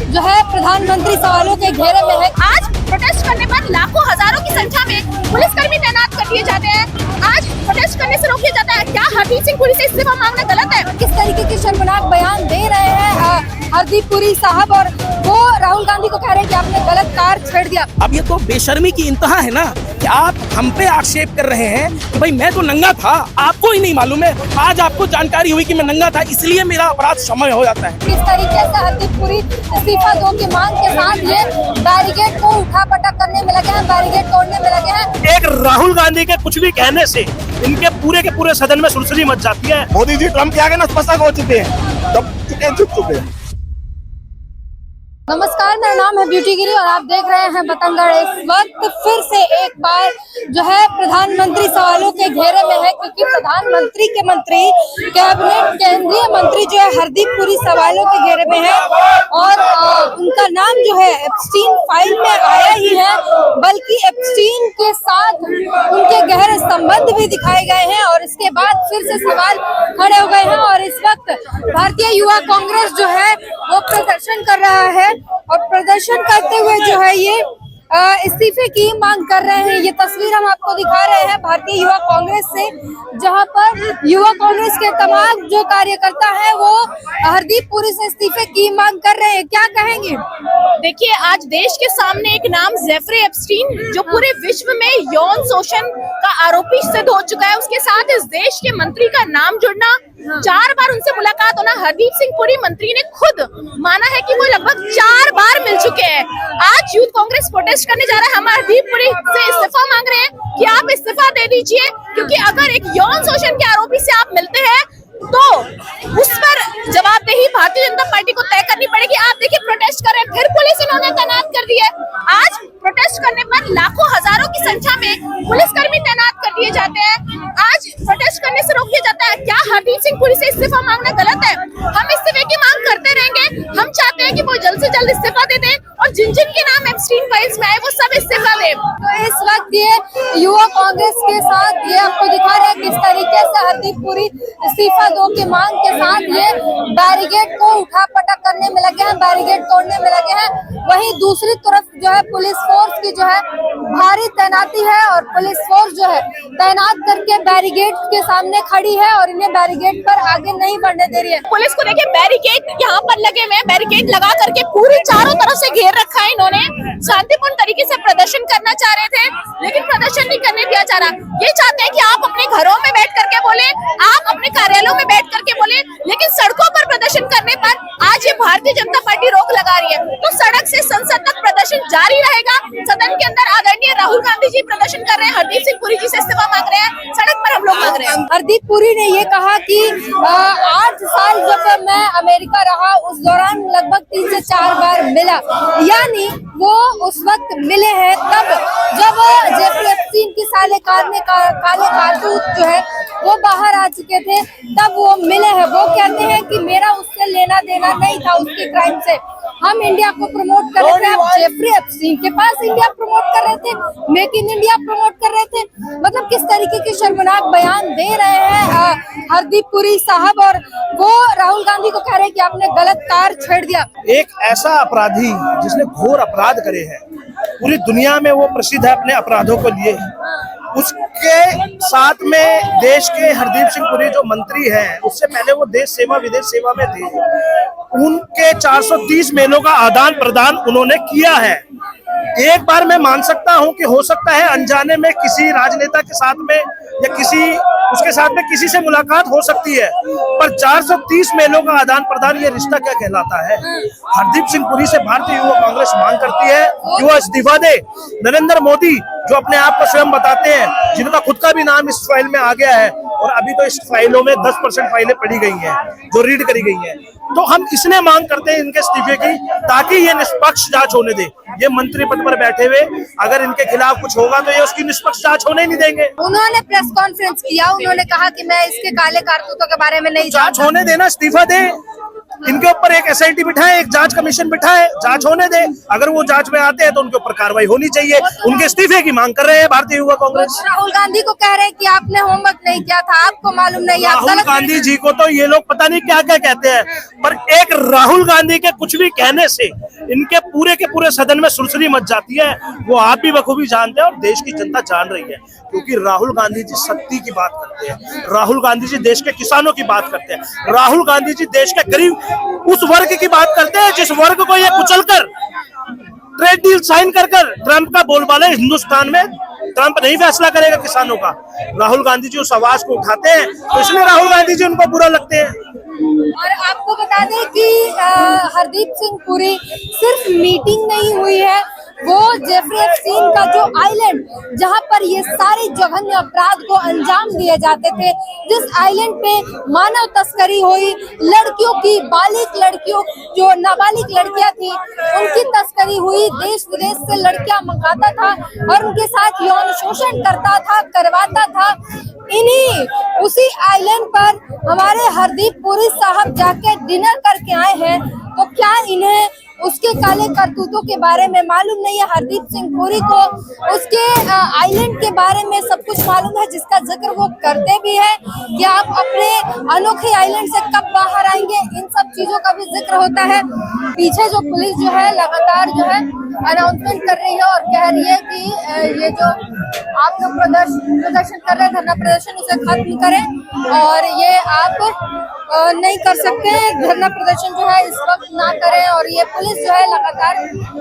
जो है प्रधानमंत्री सवालों के घेरे में है। आज प्रोटेस्ट करने पर लाखों हजारों की संख्या में पुलिसकर्मी तैनात कर दिए जाते हैं। आज प्रोटेस्ट करने से रोक दिया जाता है। क्या हरदीप सिंह पुरी से इस्तीफा मांगना गलत है? किस तरीके के शर्मनाक बयान दे रहे हैं हरदीप पुरी साहब, और वो राहुल गांधी को कह रहे हैं कि आपने गलत कार छेड़ दिया। अब ये तो बेशर्मी की इंतहा है ना कि आप हम पे आक्षेप कर रहे हैं कि भाई मैं तो नंगा था, आपको ही नहीं मालूम है। आज आपको जानकारी हुई कि मैं नंगा था, इसलिए मेरा अपराध समय हो जाता है। किस तरीके से हरदीप पुरी इस्तीफा दो की मांग के साथ ये बैरिकेड को उठा पटक करने में लगे हैं, बैरिकेड तोड़ने में लगे हैं। एक राहुल गांधी के कुछ भी कहने से इनके पूरे के पूरे सदन में सुरसरी मच जाती है। मोदी जी ट्रम्प के आगे ना फंसा हो चुके हैं, चुप चुके हैं। नमस्कार, मेरा नाम है ब्यूटी गिरी और आप देख रहे हैं बतंगड़। इस वक्त फिर से एक बार जो है प्रधानमंत्री सवालों के घेरे में है, क्योंकि प्रधानमंत्री के मंत्री, कैबिनेट केंद्रीय मंत्री जो है हरदीप पुरी सवालों के घेरे में है। और उनका नाम जो है एप्स्टीन फाइल में आया ही है, बल्कि एप्स्टीन के साथ उनके गहरे संबंध भी दिखाए गए हैं। और इसके बाद फिर से सवाल खड़े हो गए हैं और इस वक्त भारतीय युवा कांग्रेस जो है वो प्रदर्शन कर रहा है और प्रदर्शन करते हुए जो है ये इस्तीफे की मांग कर रहे हैं। ये तस्वीर हम आपको दिखा रहे हैं भारतीय युवा कांग्रेस से, जहां पर युवा कांग्रेस के तमाम जो कार्यकर्ता हैं वो हरदीप पुरी से इस्तीफे की मांग कर रहे हैं। क्या कहेंगे? देखिए, आज देश के सामने एक नाम जेफरी एप्स्टीन, जो पूरे विश्व में यौन शोषण का आरोपी सिद्ध हो चुका है, उसके साथ इस देश के मंत्री का नाम जुड़ना, 4 बार उनसे मुलाकात होना। हरदीप सिंह पुरी मंत्री ने खुद माना है कि वो लगभग 4 बार मिल चुके हैं। आज यूथ कांग्रेस प्रोटेस्ट करने जा रहा है। हम हरदीप पुरी से इस्तीफा मांग रहे हैं कि आप इस्तीफा दे दीजिए, क्योंकि अगर एक यौन शोषण के आरोपी से आप मिलते हैं तो उस पर जवाबदेही भारतीय जनता पार्टी को तय करनी पड़ेगी। आप देखिए, प्रोटेस्ट कर रहे हैं, फिर पुलिस इन्होंने तैनात कर दी है। आज प्रोटेस्ट करने पर लाखों हजारों की संख्या में पुलिसकर्मी तैनात कर दिए जाते हैं। आज प्रोटेस्ट करने से रोक दिया जाता है। क्या हरदीप सिंह पुरी से इस्तीफा मांगना गलत है? हम इस्तीफे की मांग करते रहेंगे। हम चाहते हैं कि वो जल्द से जल्द इस्तीफा दे दें और जिन जिन के नाम एप्स्टीन फाइल्स में आए वो सब इस्तीफा दें। तो इस वक्त ये युवा कांग्रेस के साथ ये आपको दिखा रहे हैं किस तरीके से हरदीप पुरी इस्तीफा दो की मांग के साथ ये बैरिकेड को उठा पटक करने में लगे हैं, बैरिकेड तोड़ने में लगे हैं। वहीं दूसरी तरफ जो है पुलिस फोर्स की जो है भारी तैनाती है और पुलिस फोर्स जो है तैनात करके बैरिकेड के सामने खड़ी है और इन्हें बैरिकेड पर आगे नहीं बढ़ने दे रही है। पुलिस को देखिए, बैरिकेड यहाँ पर लगे हुए हैं, बैरिकेड लगा करके पूरी चारों तरफ से घेर रखा है। इन्होंने शांतिपूर्ण तरीके से प्रदर्शन करना चाह रहे थे, लेकिन प्रदर्शन नहीं करने दिया जा रहा। ये चाहते हैं कि आप अपने घरों में बैठ करके बोले, आप अपने कार्यालयों में बैठ करके बोले, लेकिन सड़कों पर प्रदर्शन करने पर आज ये भारतीय जनता पार्टी रोक लगा रही है। तो सड़क से संसद तक प्रदर्शन जारी रहेगा। सदन के अंदर आदरणीय राहुल गांधी जी प्रदर्शन कर रहे हैं, हरदीप सिंह पुरी जी से इस्तीफा मांग रहे हैं, सड़क पर हम लोग मांग रहे हैं। हरदीप पुरी ने ये कहा कि 8 साल जब मैं अमेरिका रहा उस दौरान लगभग 3 से 4 बार मिला, यानी वो उस वक्त मिले हैं तब जब जेफरी एप्स्टीन की काले कारतूस जो है वो बाहर आ चुके थे, तब वो मिले हैं। वो कहते हैं कि मेरा उससे लेना देना नहीं था, उसके क्राइम से। हम इंडिया को प्रमोट कर रहे थे, आप जेफरी एप्स्टीन के पास इंडिया प्रमोट कर रहे थे, मेक इन इंडिया प्रमोट कर रहे थे। मतलब किस तरीके के शर्मनाक बयान दे रहे हैं हरदीप पुरी साहब, और वो राहुल गांधी को कह रहे हैं कि आपने गलत कार छेड़ दिया। एक ऐसा अपराधी जिसने घोर अपराध करे हैं, पूरी दुनिया में वो प्रसिद्ध है अपने अपराधों को लिए, उसके साथ में देश के हरदीप सिंह पुरी जो मंत्री हैं, उससे पहले वो देश सेवा विदेश सेवा में थे, उनके 430 मेलों का आदान प्रदान उन्होंने किया है। एक बार मैं मान सकता हूं कि हो सकता है अनजाने में किसी राजनेता के साथ में या उसके साथ में किसी से मुलाकात हो सकती है, पर 430 मेलों का आदान प्रदान ये रिश्ता क्या कहलाता है? हरदीप सिंह पुरी से भारतीय युवा कांग्रेस मांग करती है कि वो इस्तीफा दे। नरेंद्र मोदी जो अपने आप को स्वयं बताते हैं, जिनका खुद का भी नाम इस फाइल में आ गया है, और अभी तो इस फाइलों में 10% फाइलें पढ़ी गई हैं जो रीड करी गई हैं, तो हम इसलिए मांग करते हैं इनके इस्तीफे की, ताकि ये निष्पक्ष जांच होने दे। ये मंत्री पद पर बैठे हुए अगर इनके खिलाफ कुछ होगा तो ये उसकी निष्पक्ष जांच होने नहीं देंगे। उन्होंने प्रेस कॉन्फ्रेंस किया, उन्होंने कहा कि मैं इसके काले कारतूतों के बारे में नहीं जांच होने देना, इस्तीफा दे। इनके ऊपर एक SIT बिठाए, एक जांच कमीशन बिठाए, जांच होने दे। अगर वो जांच में आते हैं तो उनके ऊपर कार्रवाई होनी चाहिए। उनके इस्तीफे की मांग कर रहे हैं भारतीय युवा कांग्रेस। राहुल गांधी को कह रहे हैं कि आपने होमवर्क नहीं किया था, आपको मालूम नहीं। राहुल गांधी जी को तो ये लोग पता नहीं क्या क्या कहते हैं, पर एक राहुल गांधी के कुछ भी कहने से इनके पूरे के पूरे सदन में सुरसरी मच जाती है। वो आप भी बखूबी जानते हैं और देश की जनता जान रही है, क्योंकि राहुल गांधी जी सत्य की बात करते हैं, राहुल गांधी जी देश के किसानों की बात करते हैं, राहुल गांधी जी देश के गरीब उस वर्ग की बात करते हैं जिस वर्ग को ये कुचलकर ट्रेड डील साइन कर ट्रंप का बोलबाला हिंदुस्तान में ट्रंप नहीं फैसला करेगा किसानों का। राहुल गांधी जी उस आवाज को उठाते हैं, तो इसलिए राहुल गांधी जी उनको बुरा लगते हैं। और आपको बता दें कि हरदीप सिंह पुरी सिर्फ मीटिंग नहीं हुई है, वो जेफरी एप्स्टीन का जो आइलैंड जहां पर ये सारे जघन्य अपराध को अंजाम दिए जाते थे, जिस आइलैंड पे मानव तस्करी हुई, लड़कियों की, बालिग लड़कियों, जो नाबालिग लड़कियां थी उनकी तस्करी हुई, देश विदेश से लड़कियां मंगाता था और उनके साथ यौन शोषण करवाता था। इन्हीं उसी आइलैंड पर हमारे हरदीप पुरी साहब जाके डिनर करके आए हैं, तो क्या इन्हें उसके काले करतूतों के बारे में मालूम नहीं है? हरदीप सिंह पुरी को उसके आइलैंड के बारे में सब कुछ मालूम है, जिसका जिक्र वो करते भी है कि आप अपने अनोखे आइलैंड से कब बाहर आएंगे, इन सब चीजों का भी जिक्र होता है। पीछे जो पुलिस जो है लगातार जो है अनाउंसमेंट कर रही है और कह रही है कि ये जो आप लोग प्रदर्शन कर रहे हैं, धरना प्रदर्शन, उसे खत्म करें और ये आप नहीं कर सकते। धरना प्रदर्शन जो है इस वक्त ना करें। और ये पुलिस जो है लगातार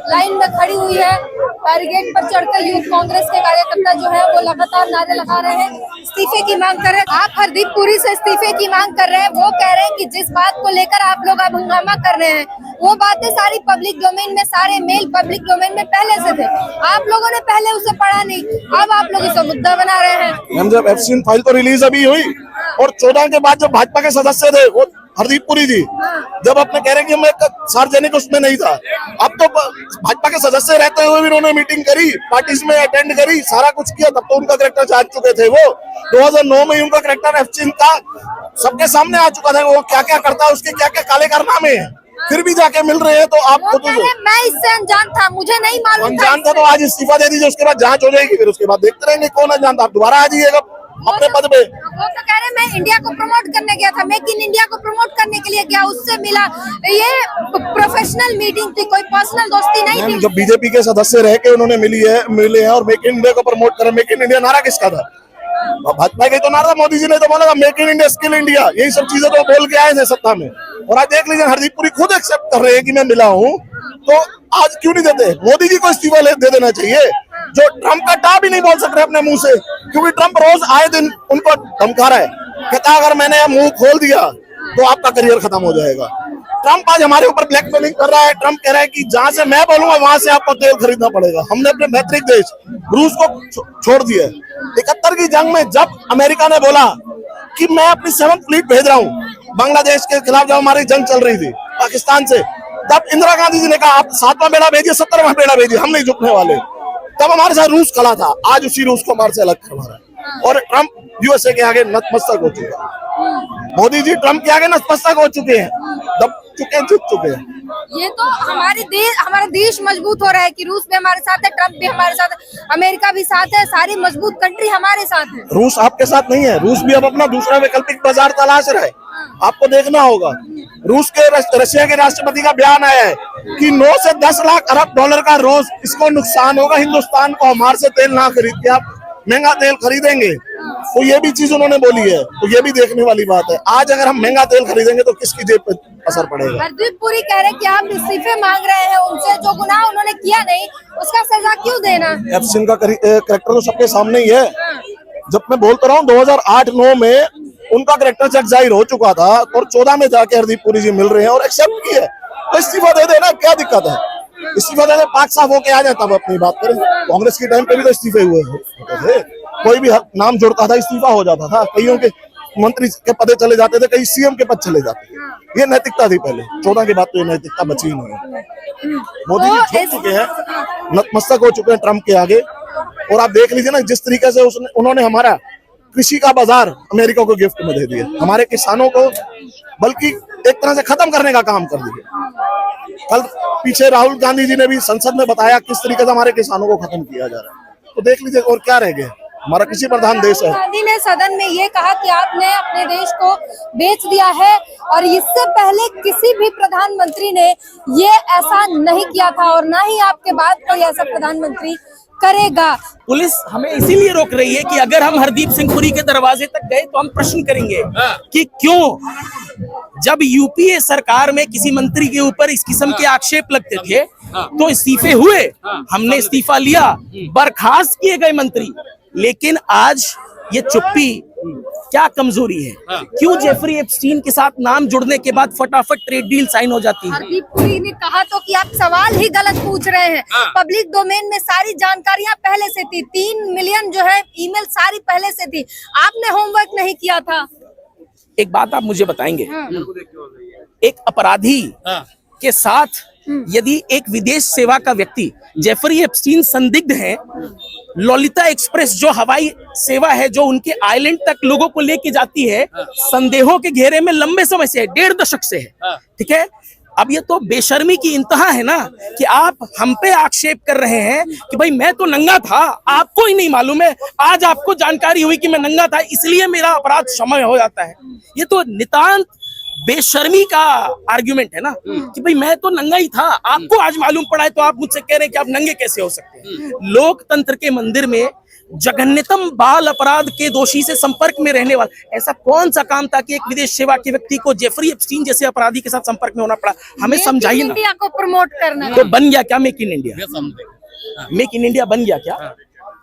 लाइन में खड़ी हुई है, बैरिकेड पर चढ़कर यूथ कांग्रेस के कार्यकर्ता जो है वो लगातार नारे लगा रहे हैं, इस्तीफे की मांग कर रहे हैं। आप हरदीप पुरी से इस्तीफे की मांग कर रहे हैं, वो कह रहे हैं कि जिस बात को लेकर आप लोग अब हंगामा कर रहे हैं वो बातें सारी पब्लिक डोमेन में, सारे मेल पब्लिक डोमेन में पहले से थे, आप लोगों ने पहले उसे पढ़ा नहीं, अब आप लोग इसे मुद्दा बना रहे हैं। हम जब एप्स्टीन फाइल तो रिलीज अभी हुई और 14 के बाद जब भाजपा के सदस्य थे वो हरदीप पुरी जी जब अपने कह रहे कि मैं सार्वजनिक उसमें नहीं था, अब तो भाजपा के सदस्य रहते हुए भी उन्होंने मीटिंग करी, पार्टीज में अटेंड करी, सारा कुछ किया, तब तो उनका कैरेक्टर जान चुके थे। वो 2009 में उनका कैरेक्टर एप्स्टीन का सबके सामने आ चुका था, वो क्या क्या करता है, उसके क्या क्या काले कारनामे हैं, फिर भी जाके मिल रहे हैं। तो आप खुद मैं इससे अनजान था, मुझे नहीं मालूम अनजान था, तो आज इस्तीफा दे दीजिए, उसके बाद जांच हो जाएगी, फिर उसके बाद देखते रहेंगे कौन अनजान था। आप दोबारा आ जाइएगा अपने पद पे। वो तो कह रहे मैं इंडिया को प्रमोट करने गया था, मेक इन इंडिया को प्रमोट करने के लिए गया, उससे मिला, ये प्रोफेशनल मीटिंग थी, कोई पर्सनल दोस्ती नहीं थी। जब बीजेपी के सदस्य रह के उन्होंने मिले हैं और मेक इन इंडिया को प्रमोट कर, मेक इन इंडिया नारा किसका था? भाजपा का तो नारा, मोदी जी ने तो बोला था make in India, skill India, यही सब चीजें तो बोल के आए थे सत्ता में। और आज देख लीजिए हरदीप पुरी खुद एक्सेप्ट कर रहे हैं कि मैं मिला हूँ, तो आज क्यों नहीं देते? मोदी जी को इस्तीफा दे देना चाहिए, जो ट्रंप का टा भी नहीं बोल सक रहे अपने मुंह से, क्योंकि ट्रंप रोज आए दिन उनको धमका रहा है, कहता अगर मैंने मुंह खोल दिया तो आपका करियर खत्म हो जाएगा। ट्रंप आज हमारे ऊपर ब्लैकमेलिंग कर रहा है। ट्रंप कह रहा है कि जहां से मैं बोलूंगा वहां से आपको तेल खरीदना पड़ेगा। हमने अपने मैत्रिक देश रूस को छोड़ दिया। 71 की जंग में जब अमेरिका ने बोला कि मैं अपनी 7th फ्लीट भेज रहा हूँ बांग्लादेश के खिलाफ, जब हमारी जंग चल रही थी पाकिस्तान से, तब इंदिरा गांधी जी ने कहा आप 7वां बेड़ा भेजिए, 17वां बेड़ा भेजिए, हम नहीं झुकने वाले। तब हमारे साथ रूस खड़ा था, आज उसी रूस को हमारे से अलग करवा रहा है। और ट्रंप यूएसए के आगे नतमस्तक हो चुका है। मोदी जी ट्रंप के आगे नतमस्तक हो चुके हैं, दब चुके हैं, झुक चुके हैं। ये तो हमारा देश मजबूत हो रहा है कि रूस भी हमारे साथ है, ट्रंप भी हमारे साथ है, अमेरिका भी साथ है, सारी मजबूत कंट्री हमारे साथ है। रूस आपके साथ नहीं है, रूस भी अब अपना दूसरा वैकल्पिक बाजार तलाश रहा है। आपको देखना होगा, रूस के रशिया के राष्ट्रपति का बयान आया है कि 9 से 10 लाख अरब डॉलर का रोज इसको नुकसान होगा हिंदुस्तान को, हमारे से तेल ना खरीद के आप महंगा तेल खरीदेंगे। तो ये भी चीज उन्होंने बोली है, तो ये भी देखने वाली बात है। आज अगर हम महंगा तेल खरीदेंगे तो किसकी जेब पे असर पड़ेगा? हरदीप पुरी कह रहे हैं कि आप इस्तीफे मांग रहे हैं उनसे, जो गुनाह उन्होंने किया नहीं उसका सजा क्यों देना? एप्स्टीन का कैरेक्टर तो सबके सामने ही है। जब मैं बोलता रहा हूँ 2008-9 में उनका कैरेक्टर चेक जाहिर हो चुका था और 14 में जाके हरदीप पुरी जी मिल रहे हैं और एक्सेप्ट किया, तो इस्तीफा दे देना, क्या दिक्कत है? इस्तीफा दे दे, 5 साफ होके आ जाए तब अपनी बात करें। कांग्रेस के टाइम पे भी तो इस्तीफे हुए थे, कोई भी नाम जुड़ता था इस्तीफा हो जाता था, कईयों के मंत्री के पदे चले जाते थे, कई सीएम के पद चले जाते थे। ये नैतिकता थी पहले, 14 के बाद तो ये नैतिकता बची ही नहीं है। मोदी जी झुक चुके हैं, नतमस्तक हो चुके हैं ट्रंप के आगे। और आप देख लीजिए ना जिस तरीके से उन्होंने हमारा कृषि का बाजार अमेरिका को गिफ्ट में दे दिया, हमारे किसानों को बल्कि एक तरह से खत्म करने का काम कर दिया। कल पीछे राहुल गांधी जी ने भी संसद में बताया किस तरीके से हमारे किसानों को खत्म किया जा रहा है। तो देख लीजिए और क्या रह गया, हमारा कृषि प्रधान देश है। गांधी ने सदन में ये कहा कि आपने अपने देश को बेच दिया है और इससे पहले किसी भी प्रधानमंत्री ने ये ऐसा नहीं किया था और ना ही आपके बाद कोई ऐसा प्रधानमंत्री करेगा। पुलिस हमें इसीलिए रोक रही है कि अगर हम हरदीप सिंह पुरी के दरवाजे तक गए तो हम प्रश्न करेंगे कि क्यों जब यूपीए सरकार में किसी मंत्री के ऊपर इस किस्म के आक्षेप लगते थे तो इस्तीफे हुए, हमने इस्तीफा लिया, बर्खास्त किए गए मंत्री, लेकिन आज ये चुप्पी क्या कमजोरी है? क्यों जेफरी एप्स्टीन के साथ नाम जुड़ने के बाद फटाफट ट्रेड डील साइन हो जाती है? हरदीप पुरी ने कहा तो कि आप सवाल ही गलत पूछ रहे हैं। पब्लिक डोमेन में सारी जानकारियां पहले से थी, 3 मिलियन जो है ईमेल सारी पहले से थी, आपने होमवर्क नहीं किया था। एक बात आप मुझे बताएंगे, एक अपराधी के साथ यदि एक विदेश सेवा का व्यक्ति, जेफरी एप्स्टीन संदिग्ध है, ललिता एक्सप्रेस जो हवाई सेवा है जो उनके आइलैंड तक लोगों को लेके जाती है, संदेहों के घेरे में लंबे समय से है, 1.5 दशक से है, ठीक है। अब ये तो बेशर्मी की इंतहा है ना कि आप हम पे आक्षेप कर रहे हैं कि भाई मैं तो नंगा था, आपको ही नहीं मालूम है, आज आपको जानकारी हुई कि मैं नंगा था इसलिए मेरा अपराध क्षमा हो जाता है। ये तो नितांत बेशर्मी का आर्गुमेंट है ना कि भाई मैं तो नंगा ही था, आपको आज मालूम पड़ा है तो आप मुझसे कह रहे हैं कि आप नंगे कैसे हो सकते हैं। लोकतंत्र के मंदिर में जघन्यतम बाल अपराध के दोषी से संपर्क में रहने वाला ऐसा कौन सा काम था कि एक विदेश सेवा के व्यक्ति को जेफरी एप्स्टीन जैसे अपराधी के साथ संपर्क में होना पड़ा? हमें समझाइए ना। इंडिया को प्रमोट करना तो बन गया क्या make in India? Make in India बन गया क्या?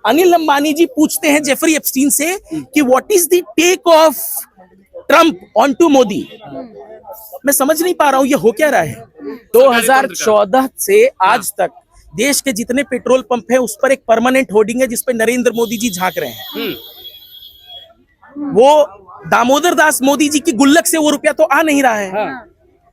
अनिल अंबानी जी पूछते हैं जेफरी एप्स्टीन से कि what is the take of Trump on to Modi. मैं समझ नहीं पा रहा हूं ये हो क्या रहा है। 2014 से आज तक देश के जितने पेट्रोल पंप है उस पर एक परमानेंट होर्डिंग है जिसपे नरेंद्र मोदी जी झांक रहे हैं। वो दामोदर दास मोदी जी की गुल्लक से वो रुपया तो आ नहीं रहा है।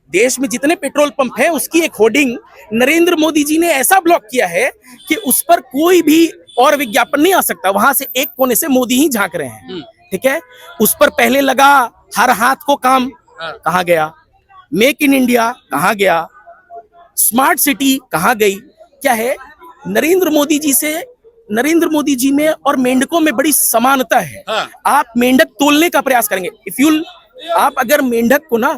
देश में जितने पेट्रोल पंप है उसकी एक होर्डिंग नरेंद्र मोदी जी ने ऐसा ब्लॉक किया है कि उस पर कोई भी और विज्ञापन नहीं आ सकता। वहां से एक कोने से मोदी ही झांक रहे हैं, ठीक है। उस पर पहले लगा हर हाथ को काम, कहाँ गया? मेक इन इंडिया कहाँ गया? स्मार्ट सिटी कहाँ गई? क्या है, नरेंद्र मोदी जी में और मेंढकों में बड़ी समानता है। आप मेंढक तोलने का प्रयास करेंगे, आप अगर मेंढक को ना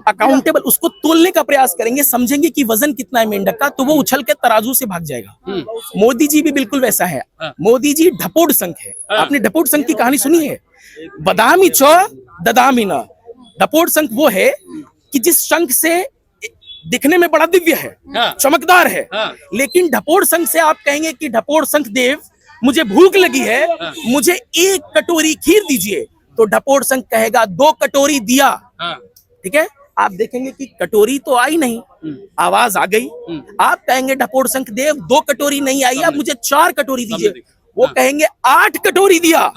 अकाउंटेबल उसको तोलने का प्रयास करेंगे, समझेंगे कि वजन कितना है मेंढक का, तो वो उछल के तराजू से भाग जाएगा। मोदी जी भी बिल्कुल वैसा है। मोदी जी ढपोड़ संख है। आपने ढपोड़ संख की कहानी सुनी है? बदामी चौ ददामी न। ढपोड़ संख वो है कि जिस शंख से दिखने में बड़ा दिव्य है, चमकदार है, लेकिन ढपोड़ संख से आप कहेंगे कि ढपोड़ संख देव मुझे भूख लगी है, मुझे 1 कटोरी खीर दीजिए, तो ढपोड़ संख कहेगा 2 कटोरी दिया, ठीक है। आप देखेंगे कि कटोरी तो आई नहीं, आवाज आ गई। आप कहेंगे ढपोड़ संख देव 2 कटोरी नहीं आई, आप मुझे 4 कटोरी दीजिए, वो कहेंगे 8 कटोरी दिया,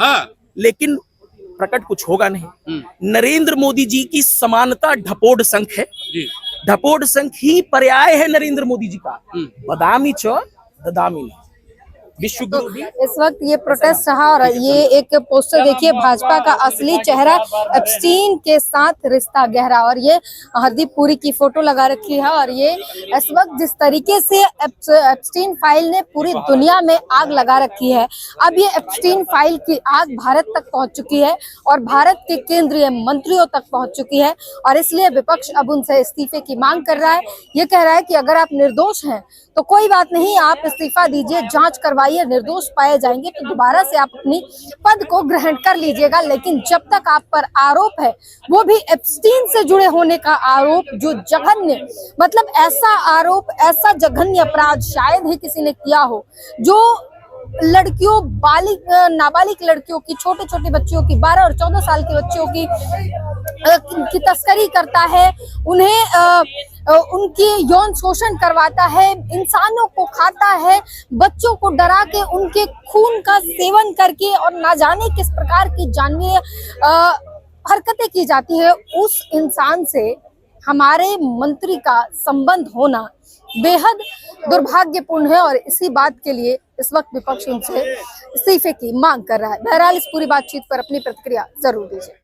लेकिन प्रकट कुछ होगा नहीं। नरेंद्र मोदी जी की समानता ढपोड़ संख है। ढपोड़ संख ही पर्याय है नरेंद्र मोदी जी का। बदामी चौ ददामी न। विश्व गुरु भी इस वक्त ये प्रोटेस्ट रहा और ये एक पोस्टर देखिए, भाजपा का असली चेहरा एप्स्टीन के साथ रिश्ता गहरा, और ये हरदीप पुरी की फोटो लगा रखी है। और ये इस वक्त जिस तरीके से एप्स्टीन फाइल ने पूरी दुनिया में आग लगा रखी है, अब ये एप्स्टीन फाइल की आग भारत तक पहुंच चुकी है और भारत के केंद्रीय मंत्रियों तक पहुंच चुकी है। और इसलिए विपक्ष अब उनसे इस्तीफे की मांग कर रहा है। ये कह रहा है कि अगर आप निर्दोष हैं तो कोई बात नहीं, आप इस्तीफा दीजिए, जांच करवाइए, निर्दोष पाए जाएंगे तो दोबारा से आप अपनी पद को ग्रहण कर लीजिएगा। लेकिन जब तक आप पर आरोप है, वो भी एप्स्टीन से जुड़े होने का आरोप, जो जघन्य, मतलब ऐसा आरोप, ऐसा जघन्य अपराध शायद ही किसी ने किया हो, जो लड़कियों, नाबालिग लड़कियों की, छोटे छोटे बच्चियों की, 12 और 14 साल के बच्चियों की तस्करी करता है, उन्हें उनकी यौन शोषण करवाता है, इंसानों को खाता है, बच्चों को डरा के उनके खून का सेवन करके और ना जाने किस प्रकार की जानवीय हरकतें की जाती है। उस इंसान से हमारे मंत्री का संबंध होना बेहद दुर्भाग्यपूर्ण है और इसी बात के लिए इस वक्त विपक्ष उनसे इस्तीफे की मांग कर रहा है। बहरहाल इस पूरी बातचीत पर अपनी प्रतिक्रिया जरूर दीजिए।